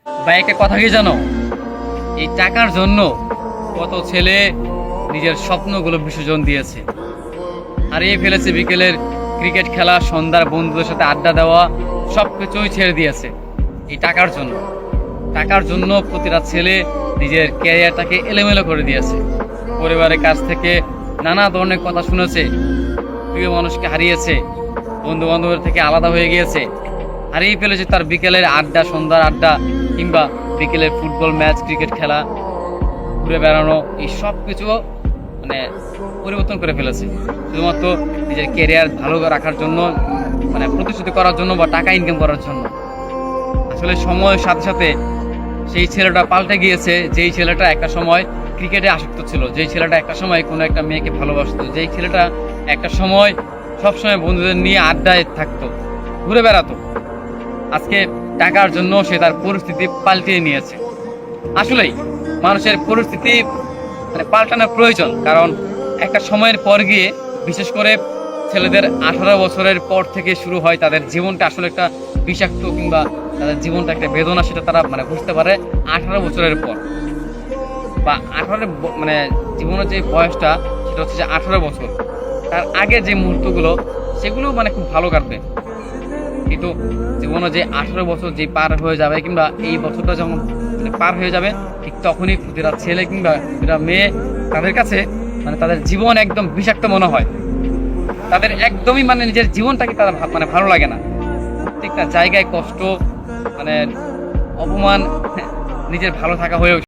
ভাই একটা কথা কি জানো, এই টাকার জন্য কত ছেলে নিজের স্বপ্নগুলো বিসর্জন দিয়েছে, হারিয়ে ফেলেছে বিকেলের ক্রিকেট খেলা, সন্ধ্যার বন্ধুদের সাথে আড্ডা দেওয়া, সবকিছুই ছেড়ে দিয়েছে এই টাকার জন্য। টাকার জন্য প্রতিটা ছেলে নিজের ক্যারিয়ারটাকে এলোমেলো করে দিয়েছে। পরিবারের কাছ থেকে নানা ধরনের কথা শুনেছে, প্রিয় মানুষকে হারিয়েছে, বন্ধু বান্ধবের থেকে আলাদা হয়ে গিয়েছে, হারিয়ে ফেলেছে তার বিকেলের আড্ডা, সন্ধ্যার আড্ডা, কিংবা বিকেলের ফুটবল ম্যাচ, ক্রিকেট খেলা, ঘুরে বেড়ানো, এই সব কিছু মানে পরিবর্তন করে ফেলেছে শুধুমাত্র নিজের ক্যারিয়ার ভালো রাখার জন্য, মানে প্রতিশ্রুতি করার জন্য বা টাকা ইনকাম করার জন্য। আসলে সময়ের সাথে সাথে সেই ছেলেটা পাল্টে গিয়েছে। যেই ছেলেটা একটা সময় ক্রিকেটে আসক্ত ছিল, যেই ছেলেটা একটা সময় কোনো একটা মেয়েকে ভালোবাসতো, যেই ছেলেটা একটা সময় সবসময় বন্ধুদের নিয়ে আড্ডায় থাকতো, ঘুরে বেড়াতো, আজকে টাকার জন্য সে তার পরিস্থিতি পাল্টিয়ে নিয়েছে। আসলেই মানুষের পরিস্থিতি মানে পাল্টানোর প্রয়োজন, কারণ একটা সময়ের পর গিয়ে, বিশেষ করে ছেলেদের 18 বছরের পর থেকে শুরু হয় তাদের জীবনটা আসলে একটা বিষাক্ত, কিংবা তাদের জীবনটা একটা বেদনা, সেটা তারা মানে বুঝতে পারে 18 বছরের পর। বা 18 মানে জীবনের যে বয়সটা, সেটা হচ্ছে যে 18 বছর। তার আগে যে মুহূর্তগুলো, সেগুলো মানে খুব ভালো কাটবে, কিন্তু জীবনে যে 18 বছর যে পার হয়ে যাবে, কিংবা এই বছরটা যখন মানে পার হয়ে যাবে, ঠিক তখনই প্রতিটা ছেলে কিংবা প্রতিটা মেয়ে, তাদের কাছে মানে তাদের জীবন একদম বিষাক্ত মনে হয়। তাদের একদমই মানে নিজের জীবনটাকে তারা মানে ভালো লাগে না। প্রত্যেকটা জায়গায় কষ্ট, মানে অপমান, নিজের ভালো থাকা হয়েও